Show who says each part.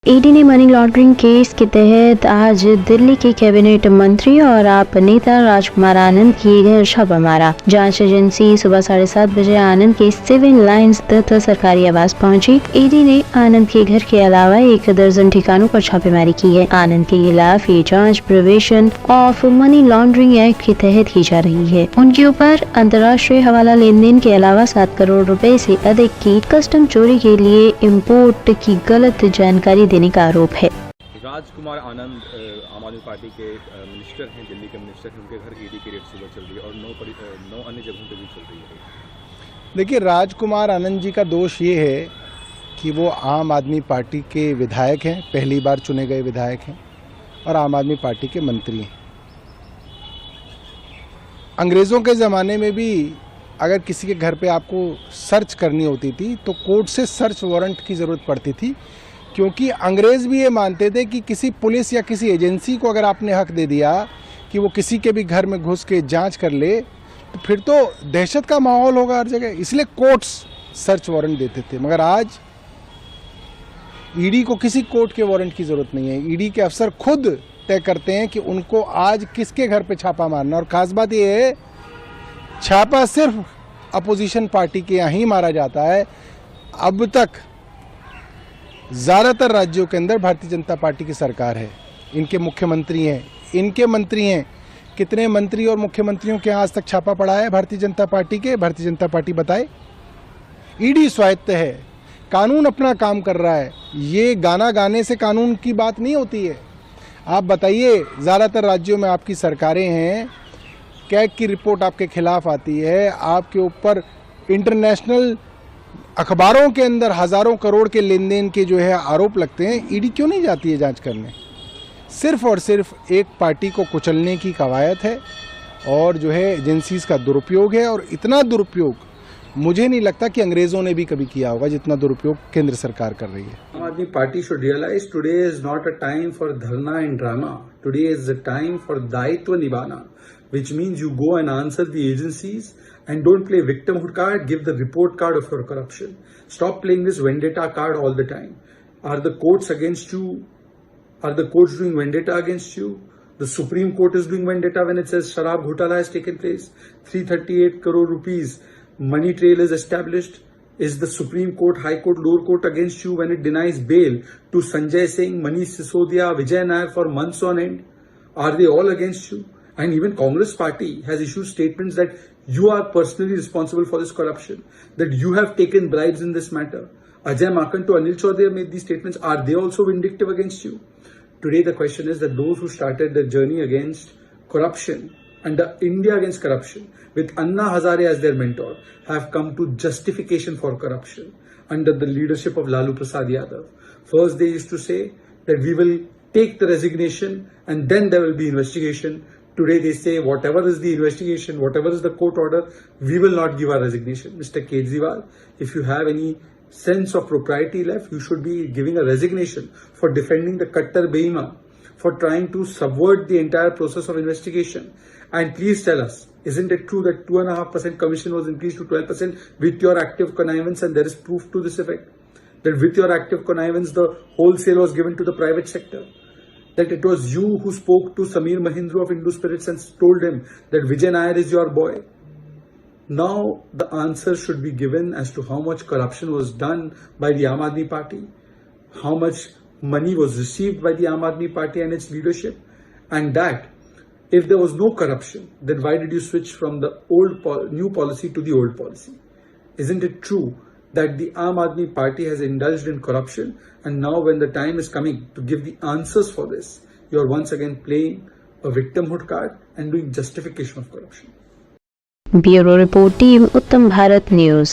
Speaker 1: ED ने money laundering case के तहत आज दिल्ली के कैबिनेट मंत्री और आप नेता राजकुमार आनंद की घर छापा मारा। जांच एजेंसी सुबह 7:30 बजे आनंद के सिविल लाइंस स्थित सरकारी आवास पहुंची। ईडी ने आनंद के घर के अलावा 1 दर्जन ठिकानों पर छापेमारी की है। आनंद के खिलाफ ये जांच prevention of money laundering act के तहत की जा रही है। उनके ऊपर अंतर्राष्ट्रीय हवाला लेन देन के अलावा 7 करोड़ रुपए से अधिक की कस्टम चोरी के लिए इम्पोर्ट की गलत जानकारी देने का आरोप है।
Speaker 2: राजकुमार आनंद आम आदमी पार्टी के मिनिस्टर हैं, दिल्ली के मिनिस्टर हैं। उनके घर ईडी की रेड सुबह चल रही है और 9 अन्य जगहों पर भी चल रही है।
Speaker 3: देखिए, राजकुमार आनंद जी का दोष ये है कि वो आम आदमी पार्टी के विधायक हैं, पहली बार चुने गए विधायक हैं और आम आदमी पार्टी के मंत्री हैं। अंग्रेज़ों के ज़माने में भी अगर किसी के घर पे आपको सर्च करनी होती थी तो कोर्ट से सर्च वारंट की ज़रूरत पड़ती थी, क्योंकि अंग्रेज़ भी ये मानते थे कि किसी पुलिस या किसी एजेंसी को अगर आपने हक दे दिया कि वो किसी के भी घर में घुस के जांच कर ले तो फिर तो दहशत का माहौल होगा हर जगह, इसलिए कोर्ट्स सर्च वारंट देते थे। मगर आज ईडी को किसी कोर्ट के वारंट की ज़रूरत नहीं है। ईडी के अफसर खुद तय करते हैं कि उनको आज किसके घर पे छापा मारना। और ख़ास बात ये है, छापा सिर्फ अपोजिशन पार्टी के यहाँ ही मारा जाता है। अब तक ज़्यादातर राज्यों के अंदर भारतीय जनता पार्टी की सरकार है, इनके मुख्यमंत्री हैं। कितने मंत्री और मुख्यमंत्रियों के आज तक छापा पड़ा है भारतीय जनता पार्टी के? भारतीय जनता पार्टी बताए। ईडी स्वायत्त है, कानून अपना काम कर रहा है। ये गाना गाने से कानून की बात नहीं होती है। आप बताइए, ज़्यादातर राज्यों में आपकी सरकारें हैं, कैग की रिपोर्ट आपके खिलाफ आती है, आपके ऊपर इंटरनेशनल अखबारों के अंदर हज़ारों करोड़ के लेन देन के जो है आरोप लगते हैं। ईडी क्यों नहीं जाती है जांच करने? सिर्फ और सिर्फ एक पार्टी को कुचलने की कवायद है और जो है एजेंसीज का दुरुपयोग है। और इतना दुरुपयोग मुझे नहीं लगता कि अंग्रेज़ों ने भी कभी किया होगा जितना दुरुपयोग केंद्र सरकार कर रही है।
Speaker 4: आम आदमी party should realize today is not a time for dharna and drama. Today is the time for दायित्व निभाना, which means you go and answer the agencies and don't play victimhood card, give the report card of your corruption. Stop playing this vendetta card all the time. Are the courts against you? Are the courts doing vendetta against you? The Supreme Court is doing vendetta when it says Sharab Ghotala has taken place. 338 crore rupees money trail is established. Is the Supreme Court, High Court, Lower Court against you when it denies bail to Sanjay Singh, Manish Sisodia, Vijay Nair for months on end? Are they all against you? And even Congress party has issued statements that you are personally responsible for this corruption, that you have taken bribes in this matter. Ajay Makan to Anil Chaudhary made these statements. Are they also vindictive against you? Today the question is that those who started their journey against corruption and the India against corruption with Anna Hazare as their mentor have come to justification for corruption under the leadership of Lalu Prasad Yadav. First they used to say that we will take the resignation and then there will be investigation. Today they say whatever is the investigation, whatever is the court order, we will not give our resignation. Mr. Kejriwal, if you have any sense of propriety left, you should be giving a resignation for defending the Kattar Beiman, for trying to subvert the entire process of investigation. And please tell us, isn't it true that 2.5% commission was increased to 12% with your active connivance, and there is proof to this effect? That with your active connivance, the wholesale was given to the private sector? That it was you who spoke to Samir Mahindra of Hindu Spirits and told him that Vijay Nair is your boy? Now the answer should be given as to how much corruption was done by the Aam Aadmi Party, how much money was received by the Aam Aadmi Party and its leadership, and that if there was no corruption, then why did you switch from the new policy to the old policy? Isn't it true that the Aam Aadmi Party has indulged in corruption, and now when the time is coming to give the answers for this, you are once again playing a victimhood card and doing justification of corruption?
Speaker 1: Bureau report, team उत्तम Bharat news.